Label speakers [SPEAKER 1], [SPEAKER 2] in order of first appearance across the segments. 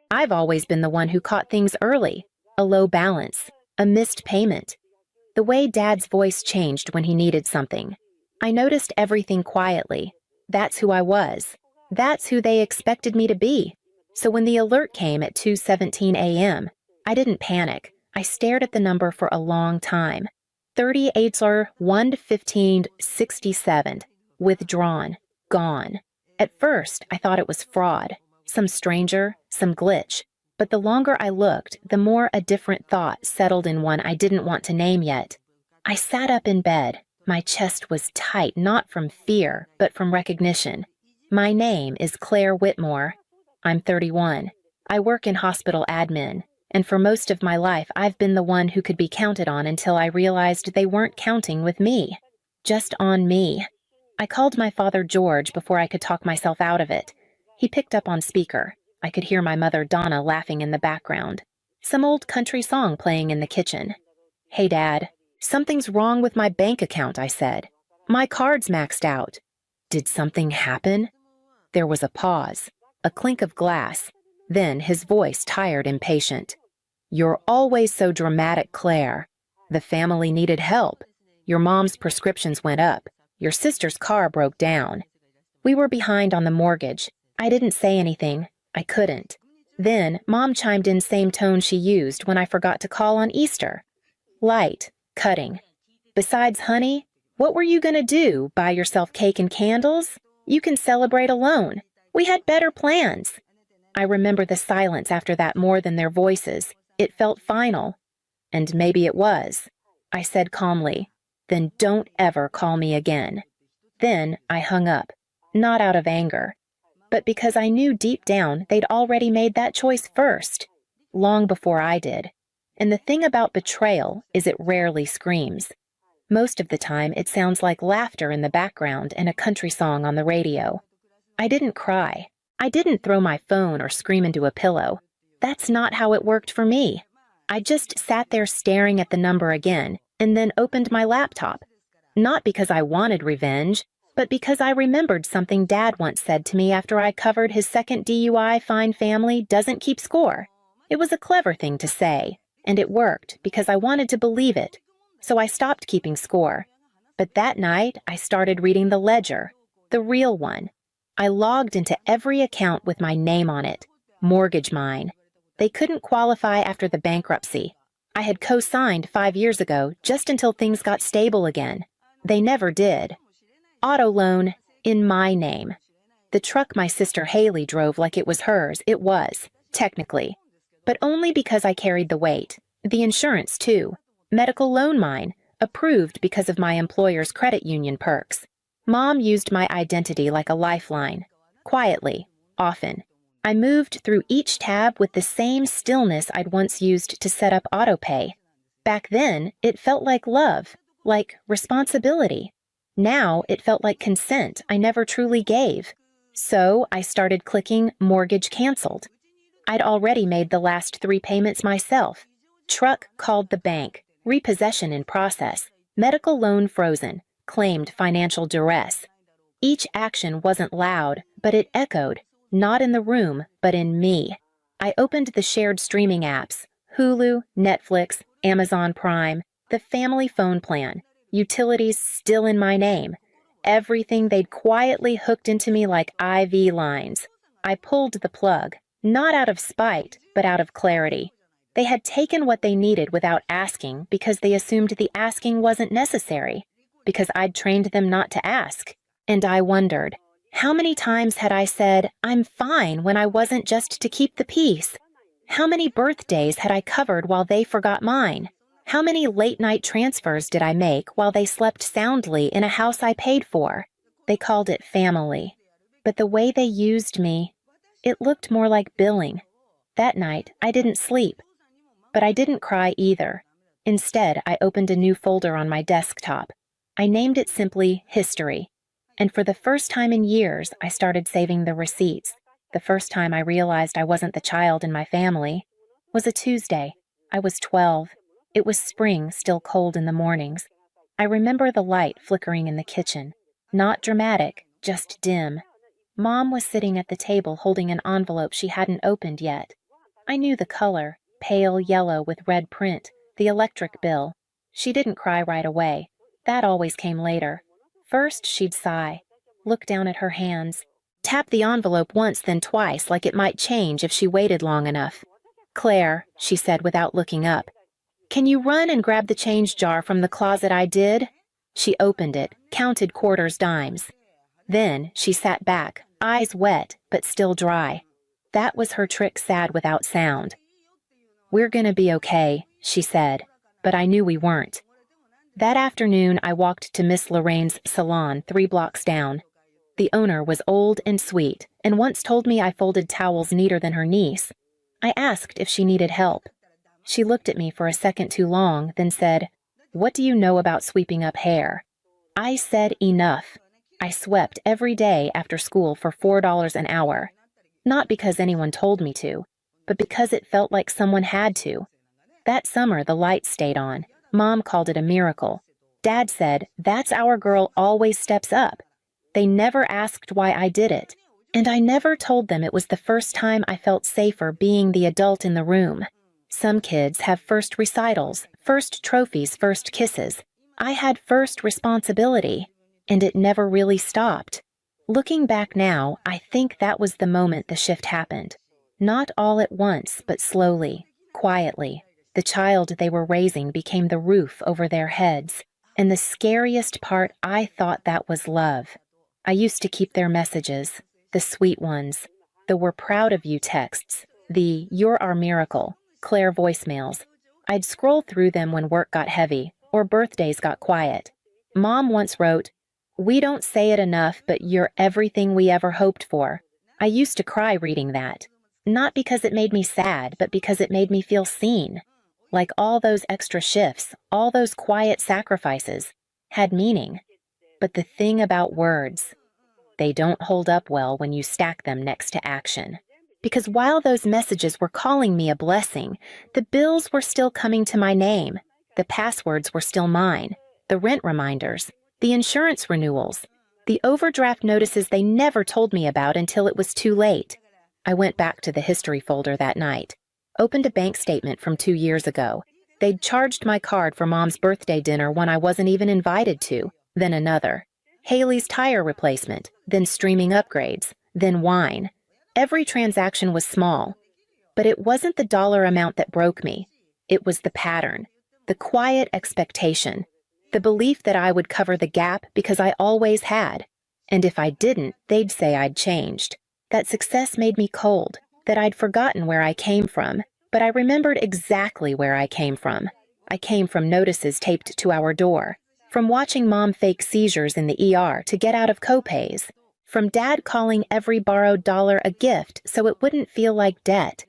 [SPEAKER 1] I've always been the one who caught things early, a low balance, a missed payment. The way Dad's voice changed when he needed something. I noticed everything quietly. That's who I was. That's who they expected me to be. So when the alert came at 2:17 a.m., I didn't panic. I stared at the number for a long time. 38er 11567. Withdrawn. Gone. At first, I thought it was fraud. Some stranger, some glitch. But the longer I looked, the more a different thought settled in one I didn't want to name yet. I sat up in bed. My chest was tight, not from fear, but from recognition. My name is Claire Whitmore. I'm 31. I work in hospital admin, and for most of my life I've been the one who could be counted on until I realized they weren't counting with me. Just on me. I called my father George before I could talk myself out of it. He picked up on speaker. I could hear my mother Donna laughing in the background. Some old country song playing in the kitchen. "Hey, Dad. Something's wrong with my bank account," I said. "My card's maxed out." "Did something happen?" There was a pause, a clink of glass. Then his voice tired, impatient. "You're always so dramatic, Claire. The family needed help. Your mom's prescriptions went up. Your sister's car broke down. We were behind on the mortgage. I didn't say anything. I couldn't. Then Mom chimed in same tone she used when I forgot to call on Easter. Light, cutting. Besides, honey, what were you gonna do? Buy yourself cake and candles? You can celebrate alone. We had better plans." I remember the silence after that more than their voices. It felt final. "And maybe it was." I said calmly. "Then don't ever call me again." Then I hung up, not out of anger, but because I knew deep down they'd already made that choice first, long before I did. And the thing about betrayal is it rarely screams. Most of the time it sounds like laughter in the background and a country song on the radio. I didn't cry. I didn't throw my phone or scream into a pillow. That's not how it worked for me. I just sat there staring at the number again and then opened my laptop. Not because I wanted revenge, but because I remembered something Dad once said to me after I covered his second DUI fine family doesn't keep score. It was a clever thing to say, and it worked because I wanted to believe it. So I stopped keeping score. But that night, I started reading the ledger, the real one. I logged into every account with my name on it, Mortgage Mine. They couldn't qualify after the bankruptcy. I had co-signed 5 years ago just until things got stable again. They never did. Auto loan, in my name. The truck my sister Haley drove like it was hers, it was, technically. But only because I carried the weight. The insurance, too. Medical loan mine, approved because of my employer's credit union perks. Mom used my identity like a lifeline. Quietly, often. I moved through each tab with the same stillness I'd once used to set up autopay. Back then, it felt like love, like responsibility. Now, it felt like consent I never truly gave. So, I started clicking mortgage canceled. I'd already made the last 3 payments myself. Truck called the bank, repossession in process, medical loan frozen, claimed financial duress. Each action wasn't loud, but it echoed, not in the room, but in me. I opened the shared streaming apps, Hulu, Netflix, Amazon Prime, the family phone plan, utilities still in my name. Everything they'd quietly hooked into me like IV lines. I pulled the plug, not out of spite, but out of clarity. They had taken what they needed without asking because they assumed the asking wasn't necessary, because I'd trained them not to ask. And I wondered, how many times had I said, "I'm fine," when I wasn't, just to keep the peace? How many birthdays had I covered while they forgot mine? How many late-night transfers did I make while they slept soundly in a house I paid for? They called it family. But the way they used me, it looked more like billing. That night, I didn't sleep. But I didn't cry either. Instead, I opened a new folder on my desktop. I named it simply History. And for the first time in years, I started saving the receipts. The first time I realized I wasn't the child in my family was a Tuesday. I was 12. It was spring, still cold in the mornings. I remember the light flickering in the kitchen. Not dramatic, just dim. Mom was sitting at the table holding an envelope she hadn't opened yet. I knew the color, pale yellow with red print, the electric bill. She didn't cry right away. That always came later. First, she'd sigh, look down at her hands, tap the envelope once then twice like it might change if she waited long enough. "Claire," she said without looking up, "can you run and grab the change jar from the closet I did?" She opened it, counted quarters, dimes. Then she sat back, eyes wet but still dry. That was her trick, sad without sound. "We're gonna be okay," she said, but I knew we weren't. That afternoon, I walked to Miss Lorraine's salon 3 blocks down. The owner was old and sweet, and once told me I folded towels neater than her niece. I asked if she needed help. She looked at me for a second too long, then said, "What do you know about sweeping up hair?" I said enough. I swept every day after school for $4 an hour. Not because anyone told me to, but because it felt like someone had to. That summer, the lights stayed on. Mom called it a miracle. Dad said, "That's our girl, always steps up." They never asked why I did it, and I never told them it was the first time I felt safer being the adult in the room. Some kids have first recitals, first trophies, first kisses. I had first responsibility, and it never really stopped. Looking back now, I think that was the moment the shift happened. Not all at once, but slowly, quietly. The child they were raising became the roof over their heads, and the scariest part, I thought that was love. I used to keep their messages, the sweet ones, the "we're proud of you" texts, the "you're our miracle" Claire voicemails. I'd scroll through them when work got heavy or birthdays got quiet. Mom once wrote, "We don't say it enough, but you're everything we ever hoped for." I used to cry reading that. Not because it made me sad, but because it made me feel seen. Like all those extra shifts, all those quiet sacrifices, had meaning. But the thing about words, they don't hold up well when you stack them next to action. Because while those messages were calling me a blessing, the bills were still coming to my name. The passwords were still mine. The rent reminders, the insurance renewals, the overdraft notices they never told me about until it was too late. I went back to the history folder that night, opened a bank statement from 2 years ago. They'd charged my card for Mom's birthday dinner when I wasn't even invited to, then another. Haley's tire replacement, then streaming upgrades, then wine. Every transaction was small, but it wasn't the dollar amount that broke me. It was the pattern, the quiet expectation, the belief that I would cover the gap because I always had. And if I didn't, they'd say I'd changed. That success made me cold, that I'd forgotten where I came from, but I remembered exactly where I came from. I came from notices taped to our door, from watching Mom fake seizures in the ER to get out of copays, from Dad calling every borrowed dollar a gift so it wouldn't feel like debt.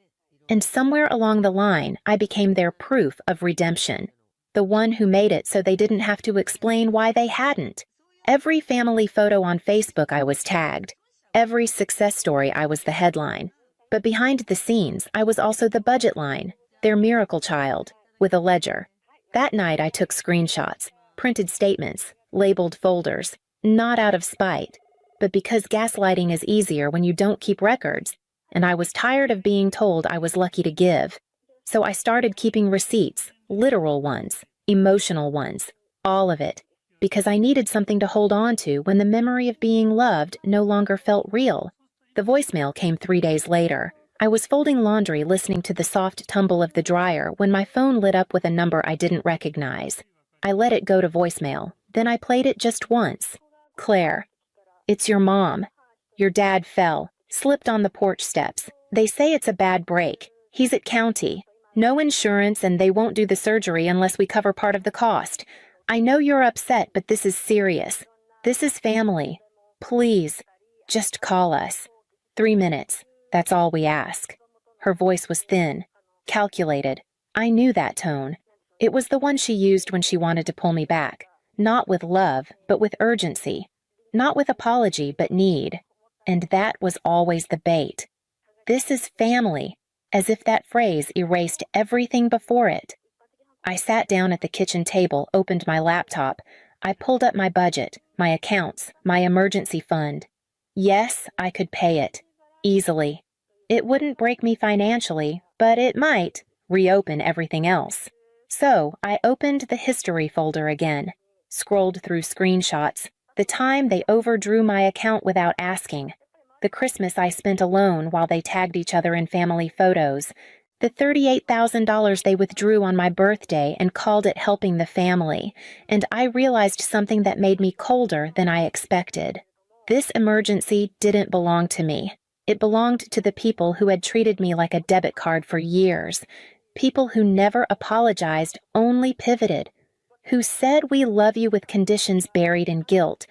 [SPEAKER 1] And somewhere along the line, I became their proof of redemption, the one who made it so they didn't have to explain why they hadn't. Every family photo on Facebook I was tagged. Every success story I was the headline. But behind the scenes, I was also the budget line, their miracle child, with a ledger. That night I took screenshots, printed statements, labeled folders, not out of spite, but because gaslighting is easier when you don't keep records, and I was tired of being told I was lucky to give. So I started keeping receipts, literal ones, emotional ones, all of it, because I needed something to hold on to when the memory of being loved no longer felt real. The voicemail came 3 days later. I was folding laundry, listening to the soft tumble of the dryer when my phone lit up with a number I didn't recognize. I let it go to voicemail, then I played it just once. "Claire, it's your mom. Your dad fell, slipped on the porch steps. They say it's a bad break. He's at county. No insurance, and they won't do the surgery unless we cover part of the cost. I know you're upset, but this is serious. This is family. Please, just call us. 3 minutes. That's all we ask." Her voice was thin, calculated. I knew that tone. It was the one she used when she wanted to pull me back. Not with love, but with urgency. Not with apology, but need. And that was always the bait. This is family, as if that phrase erased everything before it. I sat down at the kitchen table, opened my laptop. I pulled up my budget, my accounts, my emergency fund. Yes, I could pay it. Easily. It wouldn't break me financially, but it might reopen everything else. So I opened the history folder again, scrolled through screenshots, the time they overdrew my account without asking, the Christmas I spent alone while they tagged each other in family photos, the $38,000 they withdrew on my birthday and called it helping the family, and I realized something that made me colder than I expected. This emergency didn't belong to me. It belonged to the people who had treated me like a debit card for years, people who never apologized, only pivoted, who said we love you with conditions buried in guilt.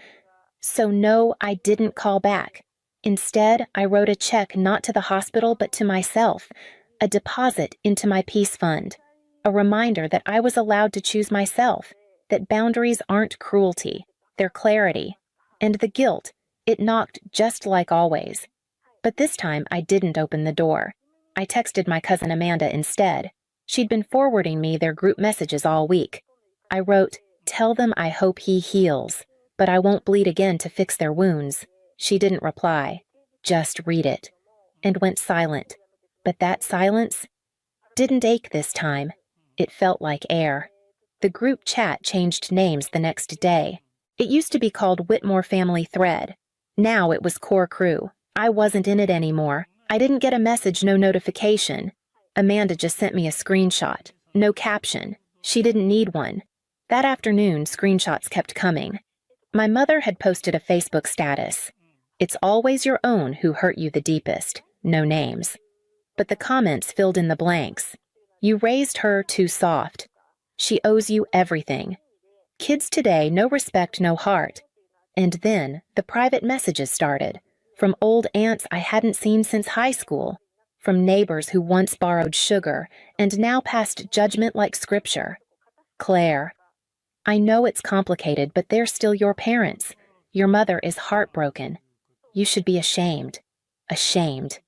[SPEAKER 1] So no, I didn't call back. Instead, I wrote a check not to the hospital but to myself, a deposit into my peace fund, a reminder that I was allowed to choose myself, that boundaries aren't cruelty, they're clarity. And the guilt, it knocked just like always. But this time I didn't open the door. I texted my cousin Amanda instead. She'd been forwarding me their group messages all week. I wrote, "Tell them I hope he heals, but I won't bleed again to fix their wounds." She didn't reply, just read it, and went silent. But that silence didn't ache this time. It felt like air. The group chat changed names the next day. It used to be called Whitmore Family Thread. Now it was Core Crew. I wasn't in it anymore. I didn't get a message, no notification. Amanda just sent me a screenshot. No caption. She didn't need one. That afternoon, screenshots kept coming. My mother had posted a Facebook status. "It's always your own who hurt you the deepest." No names. But the comments filled in the blanks. "You raised her too soft. She owes you everything. Kids today, no respect, no heart." And then the private messages started, from old aunts I hadn't seen since high school, from neighbors who once borrowed sugar and now passed judgment like scripture. "Claire, I know it's complicated, but they're still your parents. Your mother is heartbroken. You should be ashamed. Ashamed."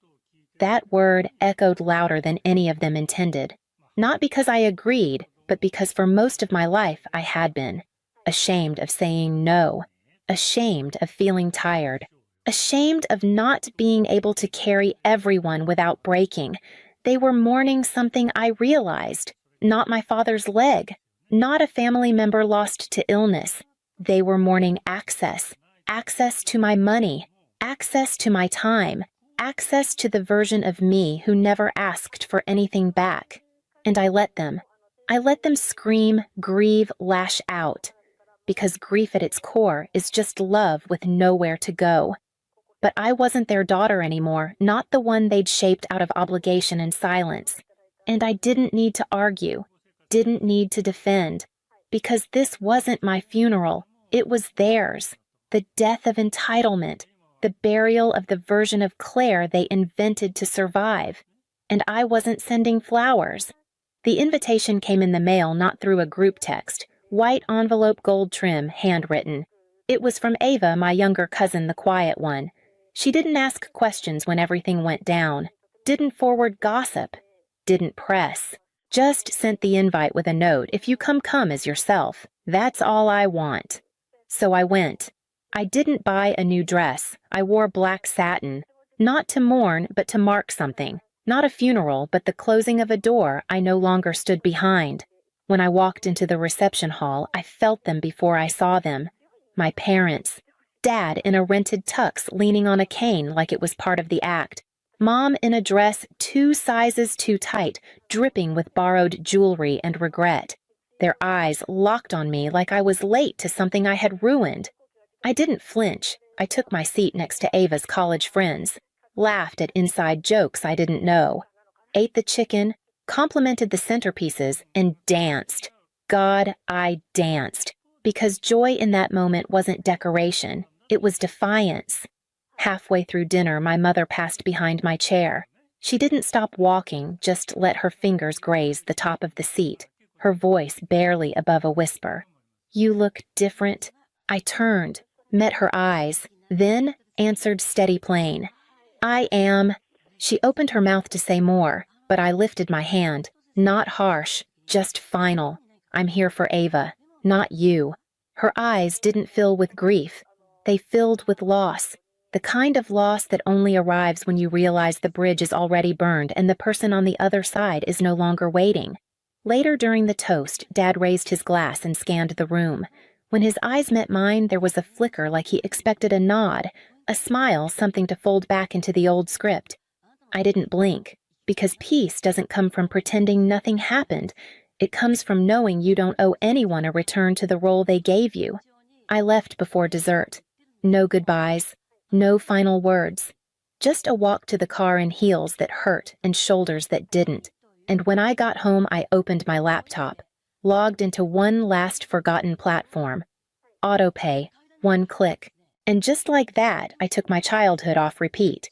[SPEAKER 1] That word echoed louder than any of them intended. Not because I agreed, but because for most of my life I had been. Ashamed of saying no. Ashamed of feeling tired. Ashamed of not being able to carry everyone without breaking. They were mourning something I realized. Not my father's leg. Not a family member lost to illness. They were mourning access. Access to my money. Access to my time. Access to the version of me who never asked for anything back. And I let them. I let them scream, grieve, lash out. Because grief at its core is just love with nowhere to go. But I wasn't their daughter anymore, not the one they'd shaped out of obligation and silence. And I didn't need to argue, didn't need to defend. Because this wasn't my funeral, it was theirs. The death of entitlement. The burial of the version of Claire they invented to survive. And I wasn't sending flowers. The invitation came in the mail, not through a group text. White envelope, gold trim, handwritten. It was from Ava, my younger cousin, the quiet one. She didn't ask questions when everything went down. Didn't forward gossip. Didn't press. Just sent the invite with a note, "If you come as yourself. That's all I want." So I went. I didn't buy a new dress. I wore black satin. Not to mourn, but to mark something. Not a funeral, but the closing of a door I no longer stood behind. When I walked into the reception hall, I felt them before I saw them. My parents. Dad in a rented tux leaning on a cane like it was part of the act. Mom in a dress 2 sizes too tight, dripping with borrowed jewelry and regret. Their eyes locked on me like I was late to something I had ruined. I didn't flinch. I took my seat next to Ava's college friends, laughed at inside jokes I didn't know, ate the chicken, complimented the centerpieces, and danced. God, I danced. Because joy in that moment wasn't decoration. It was defiance. Halfway through dinner, my mother passed behind my chair. She didn't stop walking, just let her fingers graze the top of the seat, her voice barely above a whisper. "You look different." I turned, met her eyes, then answered steady plain. "I am." She opened her mouth to say more, but I lifted my hand, not harsh, just final. "I'm here for Ava, not you." Her eyes didn't fill with grief. They filled with loss. The kind of loss that only arrives when you realize the bridge is already burned and the person on the other side is no longer waiting. Later during the toast, Dad raised his glass and scanned the room. When his eyes met mine, there was a flicker like he expected a nod, a smile, something to fold back into the old script. I didn't blink, because peace doesn't come from pretending nothing happened. It comes from knowing you don't owe anyone a return to the role they gave you. I left before dessert. No goodbyes, no final words. Just a walk to the car in heels that hurt and shoulders that didn't. And when I got home, I opened my laptop, logged into one last forgotten platform. Autopay, one click. And just like that, I took my childhood off repeat.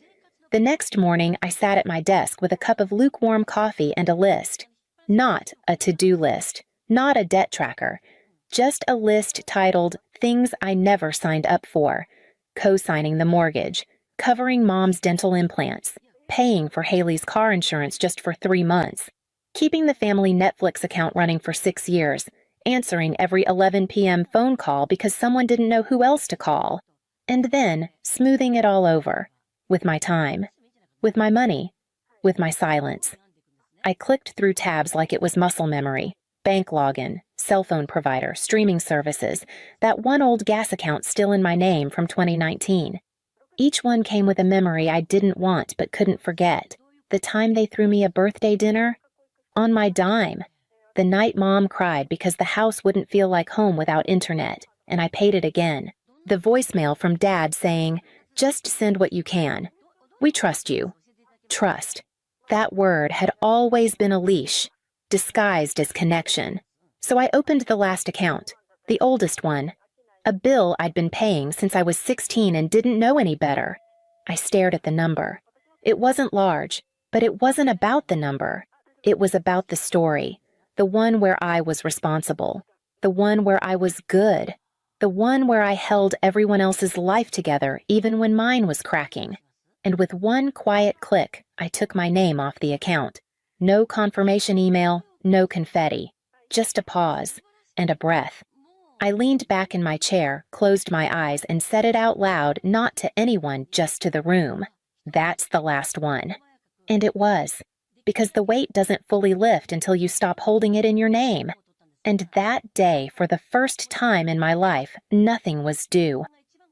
[SPEAKER 1] The next morning, I sat at my desk with a cup of lukewarm coffee and a list. Not a to-do list, not a debt tracker, just a list titled Things I Never Signed Up For. Co-signing the mortgage, covering Mom's dental implants, paying for Haley's car insurance just for 3 months, keeping the family Netflix account running for 6 years, answering every 11 p.m. phone call because someone didn't know who else to call, and then smoothing it all over, with my time, with my money, with my silence. I clicked through tabs like it was muscle memory, bank login, cell phone provider, streaming services, that one old gas account still in my name from 2019. Each one came with a memory I didn't want but couldn't forget. The time they threw me a birthday dinner? On my dime. The night Mom cried because the house wouldn't feel like home without internet, and I paid it again. The voicemail from Dad saying, "Just send what you can. We trust you." Trust. That word had always been a leash, disguised as connection. So I opened the last account, the oldest one. A bill I'd been paying since I was 16 and didn't know any better. I stared at the number. It wasn't large, but it wasn't about the number. It was about the story, the one where I was responsible, the one where I was good, the one where I held everyone else's life together even when mine was cracking. And with one quiet click, I took my name off the account. No confirmation email, no confetti, just a pause and a breath. I leaned back in my chair, closed my eyes, and said it out loud, not to anyone, just to the room. That's the last one. And it was, because the weight doesn't fully lift until you stop holding it in your name. And that day, for the first time in my life, nothing was due.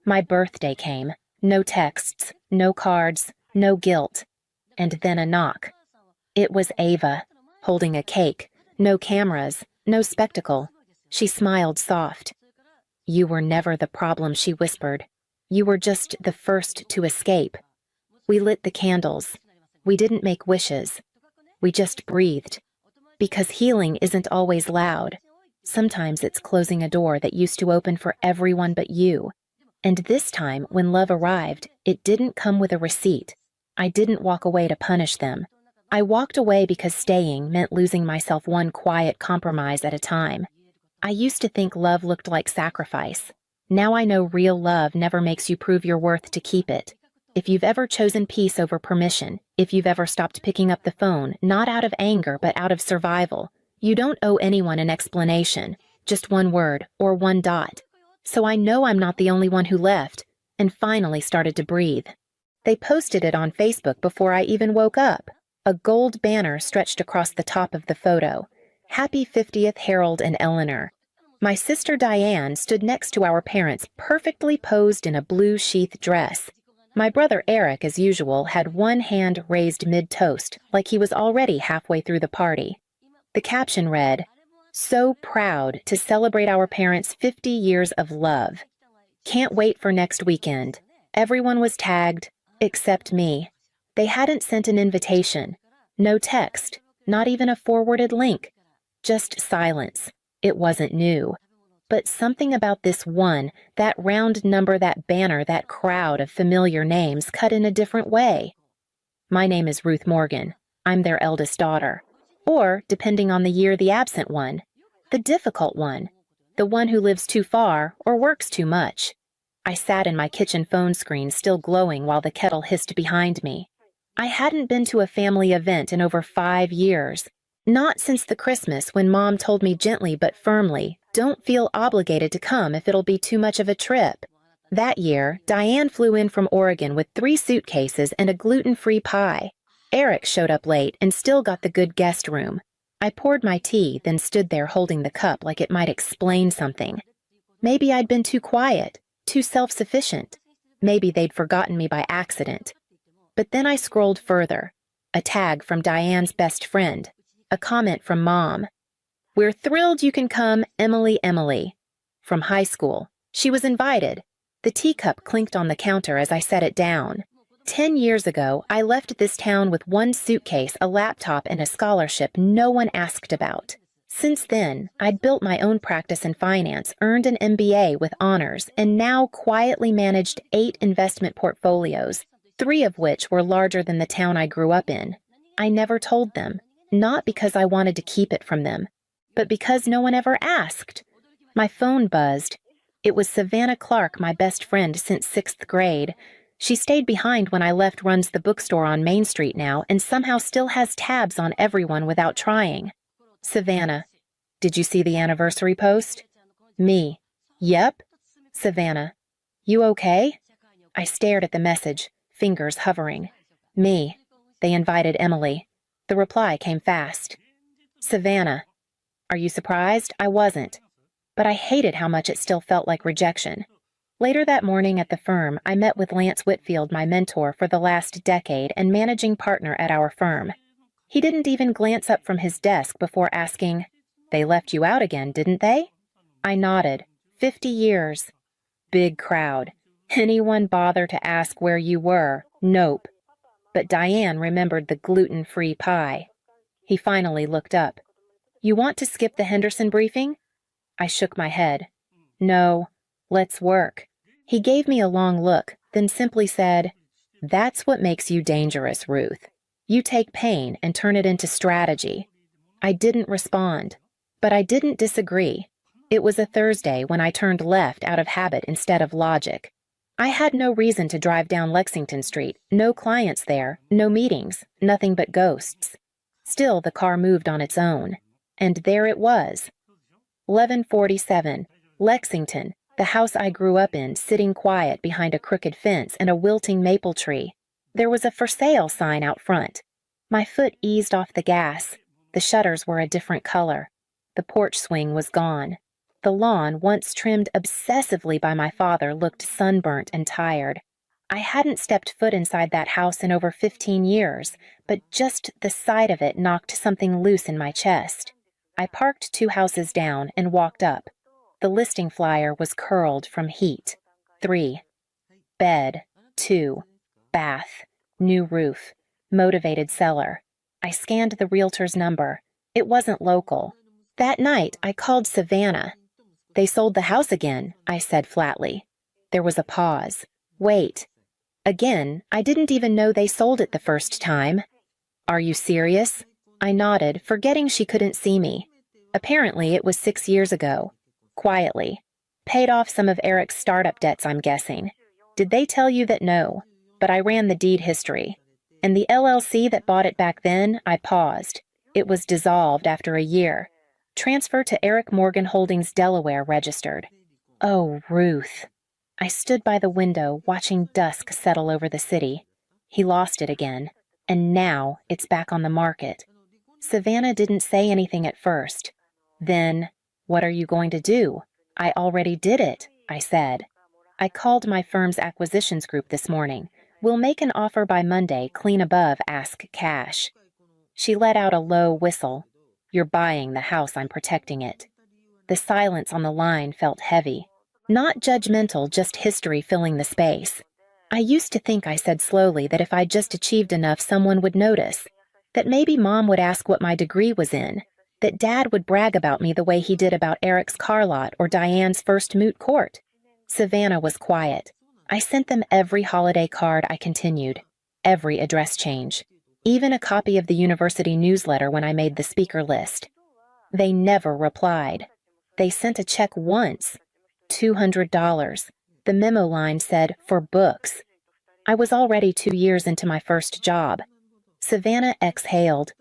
[SPEAKER 1] My birthday came. No texts, no cards, no guilt. And then a knock. It was Ava, holding a cake. No cameras, no spectacle. She smiled soft. "You were never the problem," she whispered. "You were just the first to escape." We lit the candles. We didn't make wishes. We just breathed. Because healing isn't always loud. Sometimes it's closing a door that used to open for everyone but you. And this time, when love arrived, it didn't come with a receipt. I didn't walk away to punish them. I walked away because staying meant losing myself one quiet compromise at a time. I used to think love looked like sacrifice. Now I know real love never makes you prove your worth to keep it. If you've ever chosen peace over permission, if you've ever stopped picking up the phone, not out of anger but out of survival, you don't owe anyone an explanation, just one word or one dot. So I know I'm not the only one who left, and finally started to breathe. They posted it on Facebook before I even woke up. A gold banner stretched across the top of the photo. Happy 50th Harold and Eleanor. My sister Diane stood next to our parents, perfectly posed in a blue sheath dress. My brother Eric, as usual, had one hand raised mid-toast, like he was already halfway through the party. The caption read, "So proud to celebrate our parents' 50 years of love. Can't wait for next weekend." Everyone was tagged, except me. They hadn't sent an invitation. No text, not even a forwarded link. Just silence. It wasn't new. But something about this one, that round number, that banner, that crowd of familiar names cut in a different way. My name is Ruth Morgan. I'm their eldest daughter. Or, depending on the year, the absent one. The difficult one. The one who lives too far or works too much. I sat in my kitchen phone screen, still glowing while the kettle hissed behind me. I hadn't been to a family event in over 5 years. Not since the Christmas when Mom told me gently but firmly, "Don't feel obligated to come if it'll be too much of a trip." That year, Diane flew in from Oregon with 3 suitcases and a gluten-free pie. Eric showed up late and still got the good guest room. I poured my tea, then stood there holding the cup like it might explain something. Maybe I'd been too quiet, too self-sufficient. Maybe they'd forgotten me by accident. But then I scrolled further. A tag from Diane's best friend. A comment from Mom. "We're thrilled you can come, Emily." From high school. She was invited. The teacup clinked on the counter as I set it down. 10 years ago, I left this town with 1 suitcase, a laptop, and a scholarship no one asked about. Since then, I'd built my own practice in finance, earned an MBA with honors, and now quietly managed 8 investment portfolios, 3 of which were larger than the town I grew up in. I never told them, not because I wanted to keep it from them, but because no one ever asked. My phone buzzed. It was Savannah Clark, my best friend since 6th grade. She stayed behind when I left, runs the bookstore on Main Street now, and somehow still has tabs on everyone without trying. Savannah, "Did you see the anniversary post?" Me, "Yep." Savannah, "You okay?" I stared at the message, fingers hovering. Me, "They invited Emily." The reply came fast. Savannah, "Are you surprised? I wasn't." But I hated how much it still felt like rejection. Later that morning at the firm, I met with Lance Whitfield, my mentor for the last decade and managing partner at our firm. He didn't even glance up from his desk before asking, "They left you out again, didn't they?" I nodded. 50 years. Big crowd. Anyone bother to ask where you were? Nope. But Diane remembered the gluten-free pie. He finally looked up. "You want to skip the Henderson briefing?" I shook my head. "No, let's work." He gave me a long look, then simply said, "That's what makes you dangerous, Ruth. You take pain and turn it into strategy." I didn't respond, but I didn't disagree. It was a Thursday when I turned left out of habit instead of logic. I had no reason to drive down Lexington Street, no clients there, no meetings, nothing but ghosts. Still, the car moved on its own. And there it was. 1147, Lexington, the house I grew up in, sitting quiet behind a crooked fence and a wilting maple tree. There was a "for sale" sign out front. My foot eased off the gas. The shutters were a different color. The porch swing was gone. The lawn, once trimmed obsessively by my father, looked sunburnt and tired. I hadn't stepped foot inside that house in over 15 years, but just the sight of it knocked something loose in my chest. I parked 2 houses down and walked up. The listing flyer was curled from heat. 3. Bed. 2. Bath. New roof. Motivated seller. I scanned the realtor's number. It wasn't local. That night, I called Savannah. "They sold the house again," I said flatly. There was a pause. "Wait." Again, I didn't even know they sold it the first time. "Are you serious?" I nodded, forgetting she couldn't see me. Apparently, it was 6 years ago. Quietly. "Paid off some of Eric's startup debts, I'm guessing." "Did they tell you that?" "No. But I ran the deed history. And the LLC that bought it back then," I paused. "It was dissolved after a year. Transfer to Eric Morgan Holdings Delaware registered." Oh, Ruth. I stood by the window, watching dusk settle over the city. He lost it again. And now it's back on the market. Savannah didn't say anything at first. Then, "What are you going to do?" "I already did it," I said. "I called my firm's acquisitions group this morning. We'll make an offer by Monday, clean above ask cash." She let out a low whistle. "You're buying the house, I'm protecting it." The silence on the line felt heavy. Not judgmental, just history filling the space. I used to think, I said slowly, that if I just achieved enough, someone would notice. That maybe Mom would ask what my degree was in. That Dad would brag about me the way he did about Eric's car lot or Diane's first moot court. Savannah was quiet. I sent them every holiday card, I continued. Every address change. Even a copy of the university newsletter when I made the speaker list. They never replied. They sent a check once. $200. The memo line said, "For books." I was already 2 years into my first job. Savannah exhaled.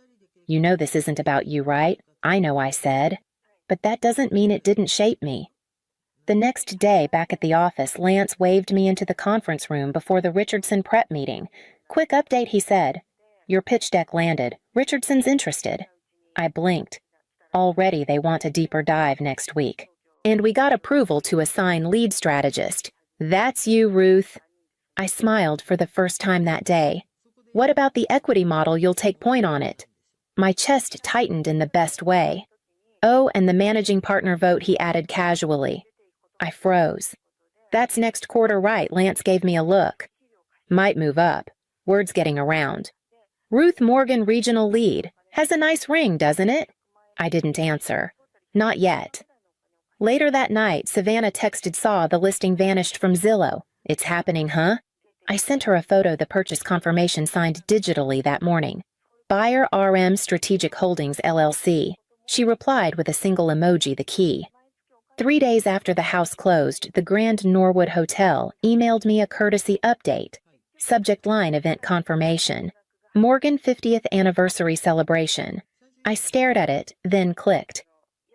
[SPEAKER 1] "You know this isn't about you, right?" "I know," I said. "But that doesn't mean it didn't shape me." The next day, back at the office, Lance waved me into the conference room before the Richardson prep meeting. "Quick update," he said. "Your pitch deck landed. Richardson's interested." I blinked. Already they want a deeper dive next week. "And we got approval to assign lead strategist." "That's you, Ruth." I smiled for the first time that day. "What about the equity model you'll take point on it?" My chest tightened in the best way. "Oh, and the managing partner vote," he added casually. I froze. "That's next quarter, right?" Lance gave me a look. "Might move up. Word's getting around." "Ruth Morgan, regional lead. Has a nice ring, doesn't it?" I didn't answer. "Not yet." Later that night, Savannah texted Saw the listing vanished from Zillow. "It's happening, huh?" I sent her a photo the purchase confirmation signed digitally that morning. "Buyer RM Strategic Holdings, LLC. She replied with a single emoji, the key. 3 days after the house closed, the Grand Norwood Hotel emailed me a courtesy update. Subject line event confirmation. Morgan 50th anniversary celebration. I stared at it, then clicked.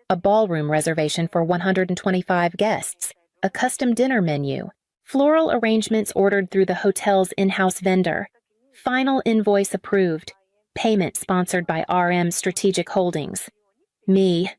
[SPEAKER 1] A ballroom reservation for 125 guests. A custom dinner menu. Floral arrangements ordered through the hotel's in-house vendor. Final invoice approved. Payment sponsored by RM Strategic Holdings. Me.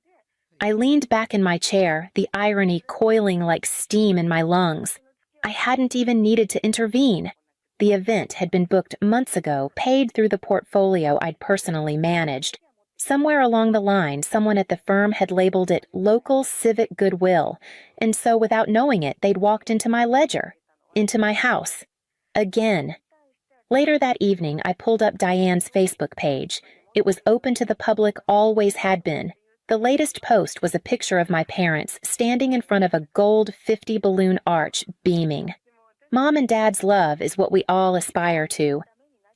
[SPEAKER 1] I leaned back in my chair, the irony coiling like steam in my lungs. I hadn't even needed to intervene. The event had been booked months ago, paid through the portfolio I'd personally managed. Somewhere along the line, someone at the firm had labeled it local civic goodwill, and so without knowing it, they'd walked into my ledger, into my house. Again. Later that evening, I pulled up Diane's Facebook page. It was open to the public, always had been. The latest post was a picture of my parents standing in front of a gold 50 balloon arch, beaming. Mom and Dad's love is what we all aspire to.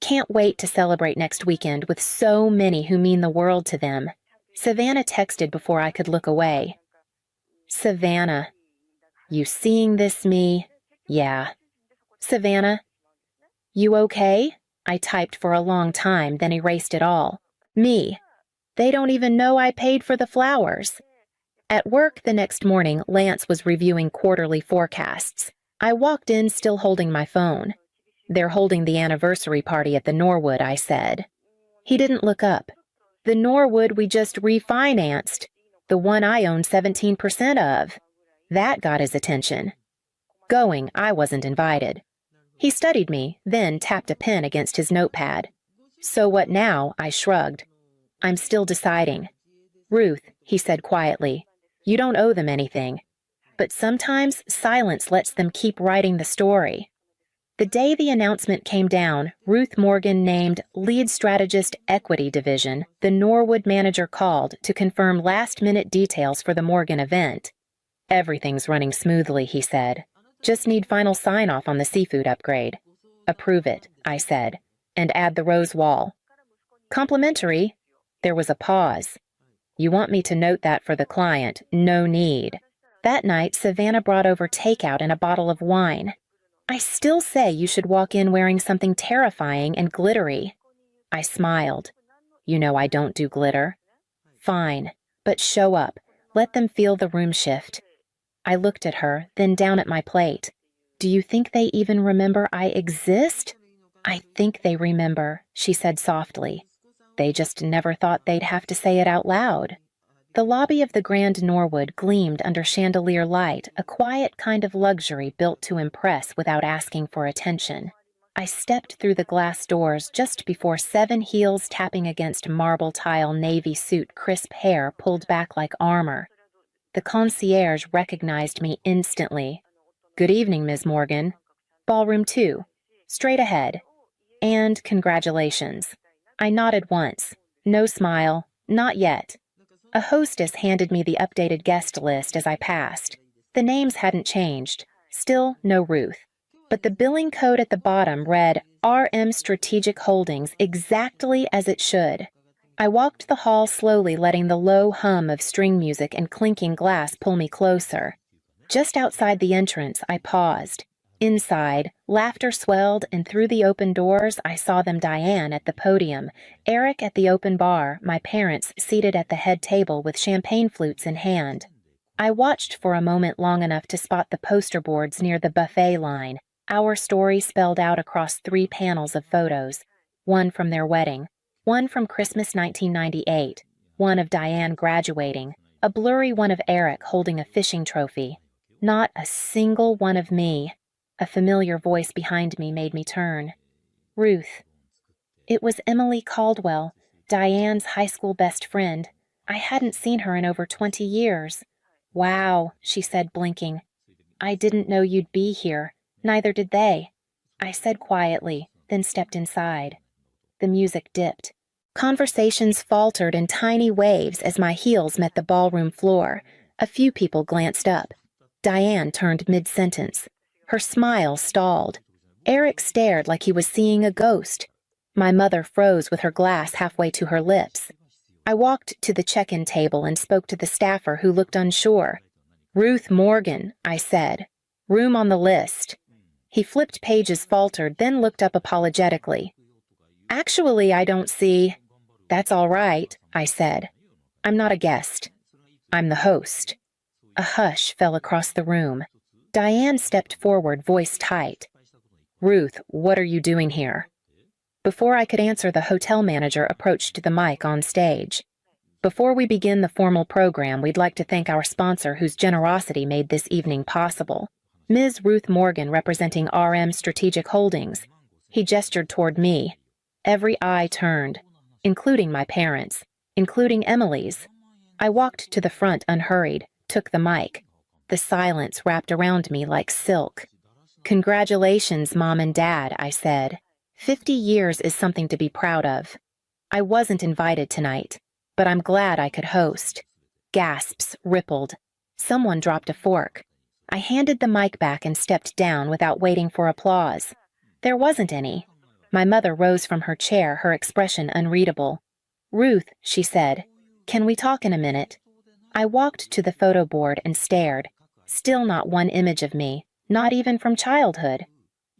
[SPEAKER 1] Can't wait to celebrate next weekend with so many who mean the world to them. Savannah texted before I could look away. "Savannah. You seeing this, me?" "Yeah." "Savannah. You okay?" I typed for a long time, then erased it all. Me. "They don't even know I paid for the flowers." At work the next morning, Lance was reviewing quarterly forecasts. I walked in still holding my phone. "They're holding the anniversary party at the Norwood," I said. He didn't look up. "The Norwood we just refinanced. The one I own 17% of." That got his attention. Going, I wasn't invited. He studied me, then tapped a pen against his notepad. "So what now?" I shrugged. "I'm still deciding." "Ruth," he said quietly, "you don't owe them anything. But sometimes silence lets them keep writing the story." The day the announcement came down, Ruth Morgan named Lead Strategist Equity Division, the Norwood manager called to confirm last-minute details for the Morgan event. "Everything's running smoothly," he said. "Just need final sign-off on the seafood upgrade." "Approve it," I said, "and add the rose wall." "Complimentary?" There was a pause. "You want me to note that for the client? No need." That night, Savannah brought over takeout and a bottle of wine. "I still say you should walk in wearing something terrifying and glittery." I smiled. "You know I don't do glitter." "Fine, but show up. Let them feel the room shift." I looked at her, then down at my plate. "Do you think they even remember I exist?" "I think they remember," she said softly. "They just never thought they'd have to say it out loud." The lobby of the Grand Norwood gleamed under chandelier light, a quiet kind of luxury built to impress without asking for attention. I stepped through the glass doors just before 7 heels tapping against marble tile navy suit crisp hair pulled back like armor. The concierge recognized me instantly. "Good evening, Ms. Morgan." "Ballroom 2. Straight ahead." "And congratulations." I nodded once. No smile. Not yet. A hostess handed me the updated guest list as I passed. The names hadn't changed. Still no Ruth. But the billing code at the bottom read RM Strategic Holdings exactly as it should. I walked the hall slowly, letting the low hum of string music and clinking glass pull me closer. Just outside the entrance, I paused. Inside, laughter swelled, and through the open doors, I saw them: Diane at the podium, Eric at the open bar, my parents seated at the head table with champagne flutes in hand. I watched for a moment long enough to spot the poster boards near the buffet line, our story spelled out across 3 panels of photos, one from their wedding, one from Christmas 1998, one of Diane graduating, a blurry one of Eric holding a fishing trophy. Not a single one of me. A familiar voice behind me made me turn. Ruth. It was Emily Caldwell, Diane's high school best friend. I hadn't seen her in over 20 years. Wow, she said, blinking. I didn't know you'd be here. Neither did they. I said quietly, then stepped inside. The music dipped. Conversations faltered in tiny waves as my heels met the ballroom floor. A few people glanced up. Diane turned mid-sentence. Her smile stalled. Eric stared like he was seeing a ghost. My mother froze with her glass halfway to her lips. I walked to the check-in table and spoke to the staffer who looked unsure. Ruth Morgan, I said. Room on the list. He flipped pages, faltered, then looked up apologetically. Actually, I don't see. That's all right, I said. I'm not a guest. I'm the host. A hush fell across the room. Diane stepped forward, voice tight. Ruth, what are you doing here? Before I could answer, the hotel manager approached the mic on stage. Before we begin the formal program, we'd like to thank our sponsor whose generosity made this evening possible. Ms. Ruth Morgan, representing RM Strategic Holdings. He gestured toward me. Every eye turned, including my parents, including Emily's. I walked to the front unhurried, took the mic. The silence wrapped around me like silk. Congratulations, Mom and Dad, I said. 50 years is something to be proud of. I wasn't invited tonight, but I'm glad I could host. Gasps rippled. Someone dropped a fork. I handed the mic back and stepped down without waiting for applause. There wasn't any. My mother rose from her chair, her expression unreadable. Ruth, she said, can we talk in a minute? I walked to the photo board and stared. Still not one image of me, not even from childhood.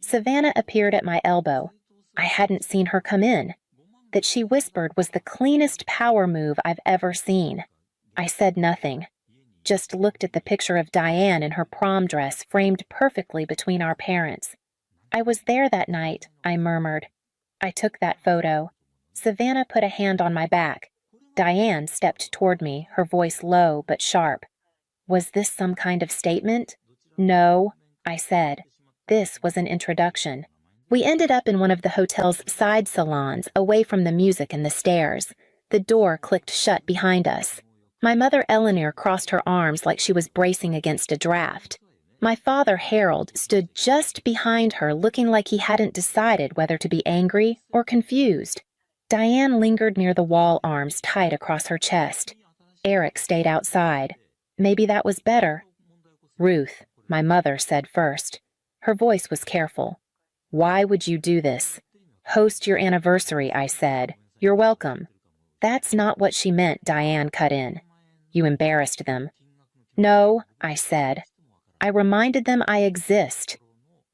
[SPEAKER 1] Savannah appeared at my elbow. I hadn't seen her come in. That she whispered was the cleanest power move I've ever seen. I said nothing, just looked at the picture of Diane in her prom dress framed perfectly between our parents. I was there that night, I murmured. I took that photo. Savannah put a hand on my back. Diane stepped toward me, her voice low but sharp. Was this some kind of statement? No, I said. This was an introduction. We ended up in one of the hotel's side salons, away from the music and the stairs. The door clicked shut behind us. My mother Eleanor crossed her arms like she was bracing against a draft. My father Harold stood just behind her, looking like he hadn't decided whether to be angry or confused. Diane lingered near the wall, arms tight across her chest. Eric stayed outside. Maybe that was better. Ruth, my mother said first. Her voice was careful. Why would you do this? Host your anniversary, I said. You're welcome. That's not what she meant, Diane cut in. You embarrassed them. No, I said. I reminded them I exist.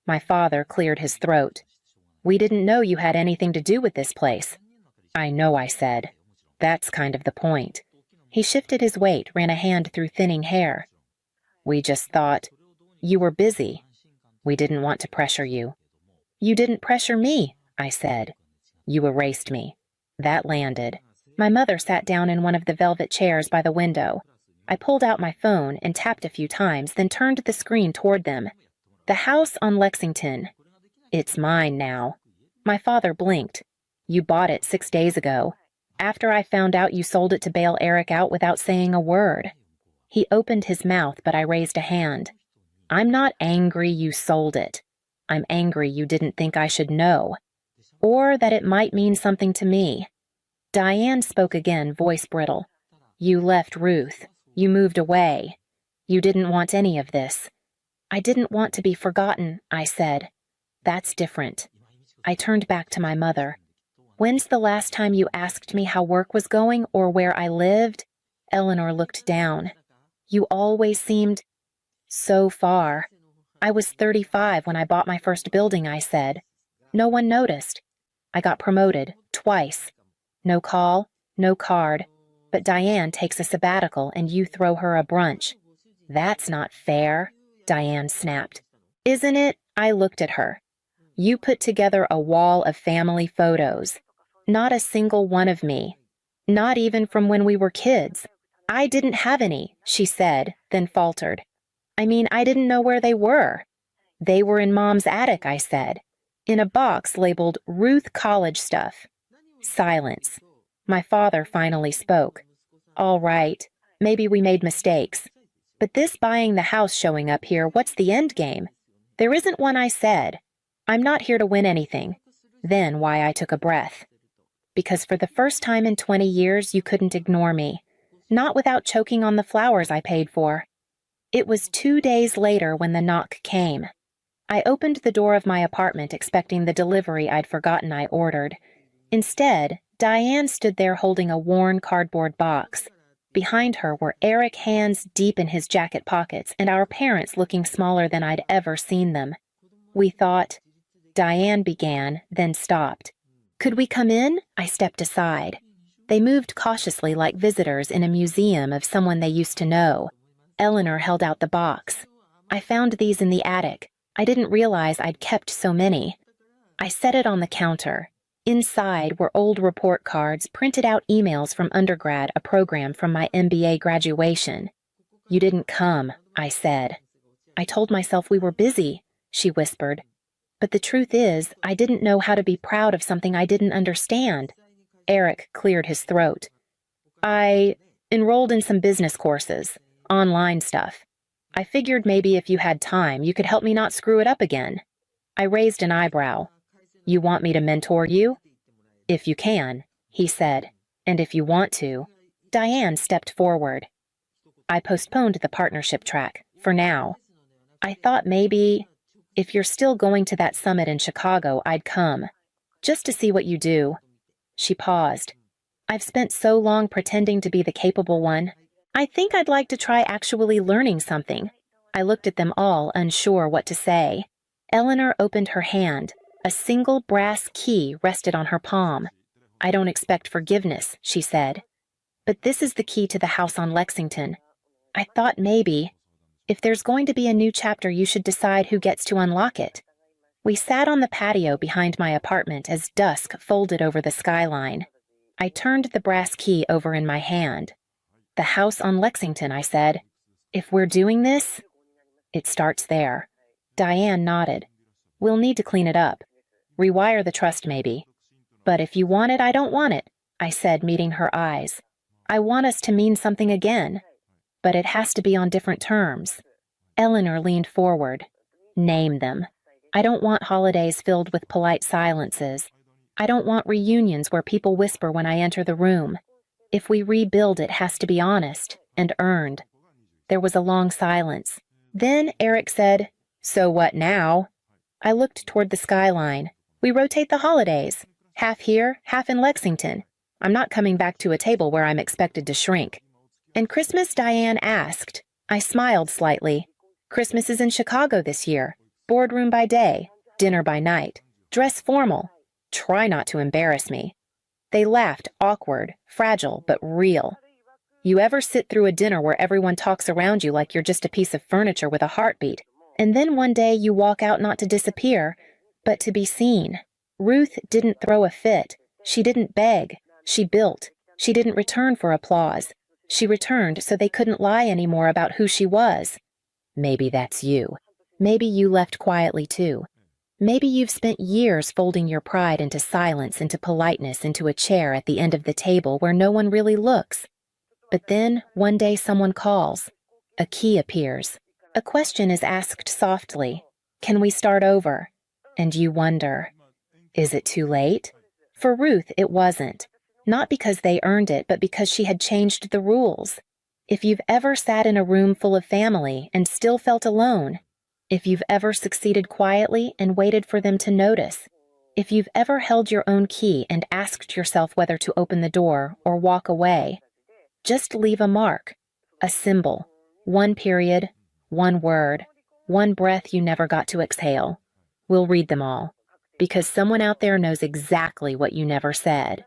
[SPEAKER 1] My father cleared his throat. We didn't know you had anything to do with this place. I know, I said. That's kind of the point. He shifted his weight, ran a hand through thinning hair. We just thought, you were busy. We didn't want to pressure you. You didn't pressure me, I said. You erased me. That landed. My mother sat down in one of the velvet chairs by the window. I pulled out my phone and tapped a few times, then turned the screen toward them. The house on Lexington. It's mine now. My father blinked. You bought it 6 days ago, after I found out you sold it to bail Eric out without saying a word. He opened his mouth, but I raised a hand. I'm not angry you sold it. I'm angry you didn't think I should know, or that it might mean something to me. Diane spoke again, voice brittle. You left Ruth. You moved away. You didn't want any of this. I didn't want to be forgotten, I said. That's different. I turned back to my mother. When's the last time you asked me how work was going or where I lived? Eleanor looked down. You always seemed so far. I was 35 when I bought my first building, I said. No one noticed. I got promoted, twice. No call, no card, but Diane takes a sabbatical and you throw her a brunch. That's not fair, Diane snapped. Isn't it? I looked at her. You put together a wall of family photos. Not a single one of me. Not even from when we were kids. I didn't have any, she said, then faltered. I mean, I didn't know where they were. They were in Mom's attic, I said, in a box labeled Ruth College Stuff. Silence. My father finally spoke. All right, maybe we made mistakes. But this buying the house showing up here, what's the end game? There isn't one, I said. I'm not here to win anything. Then why I took a breath. Because for the first time in 20 years, you couldn't ignore me. Not without choking on the flowers I paid for. It was 2 days later when the knock came. I opened the door of my apartment expecting the delivery I'd forgotten I ordered. Instead, Diane stood there holding a worn cardboard box. Behind her were Eric, hands deep in his jacket pockets, and our parents looking smaller than I'd ever seen them. We thought. Diane began, then stopped. Could we come in? I stepped aside. They moved cautiously like visitors in a museum of someone they used to know. Eleanor held out the box. I found these in the attic. I didn't realize I'd kept so many. I set it on the counter. Inside were old report cards, printed out emails from undergrad, a program from my MBA graduation. You didn't come, I said. I told myself we were busy, she whispered. But the truth is, I didn't know how to be proud of something I didn't understand. Eric cleared his throat. I enrolled in some business courses, online stuff. I figured maybe if you had time, you could help me not screw it up again. I raised an eyebrow. You want me to mentor you? If you can, he said, and if you want to. Diane stepped forward. I postponed the partnership track, for now. I thought maybe, if you're still going to that summit in Chicago, I'd come. Just to see what you do. She paused. I've spent so long pretending to be the capable one. I think I'd like to try actually learning something. I looked at them all, unsure what to say. Eleanor opened her hand. A single brass key rested on her palm. I don't expect forgiveness, she said. But this is the key to the house on Lexington. I thought maybe, if there's going to be a new chapter, you should decide who gets to unlock it. We sat on the patio behind my apartment as dusk folded over the skyline. I turned the brass key over in my hand. The house on Lexington, I said. If we're doing this, it starts there. Diane nodded. We'll need to clean it up. Rewire the trust, maybe. But if you want it, I don't want it, I said, meeting her eyes. I want us to mean something again. But it has to be on different terms. Eleanor leaned forward. Name them. I don't want holidays filled with polite silences. I don't want reunions where people whisper when I enter the room. If we rebuild, it has to be honest and earned. There was a long silence. Then Eric said, So what now? I looked toward the skyline. We rotate the holidays. Half here, half in Lexington. I'm not coming back to a table where I'm expected to shrink. And Christmas, Diane asked. I smiled slightly. Christmas is in Chicago this year. Boardroom by day, dinner by night. Dress formal. Try not to embarrass me. They laughed, awkward, fragile, but real. You ever sit through a dinner where everyone talks around you like you're just a piece of furniture with a heartbeat, and then one day you walk out not to disappear, but to be seen? Ruth didn't throw a fit. She didn't beg. She built. She didn't return for applause. She returned so they couldn't lie anymore about who she was. Maybe that's you. Maybe you left quietly too. Maybe you've spent years folding your pride into silence, into politeness, into a chair at the end of the table where no one really looks. But then, one day someone calls. A key appears. A question is asked softly. Can we start over? And you wonder, is it too late? For Ruth, it wasn't. Not because they earned it, but because she had changed the rules. If you've ever sat in a room full of family and still felt alone, if you've ever succeeded quietly and waited for them to notice, if you've ever held your own key and asked yourself whether to open the door or walk away, just leave a mark, a symbol, one period, one word, one breath you never got to exhale. We'll read them all, because someone out there knows exactly what you never said.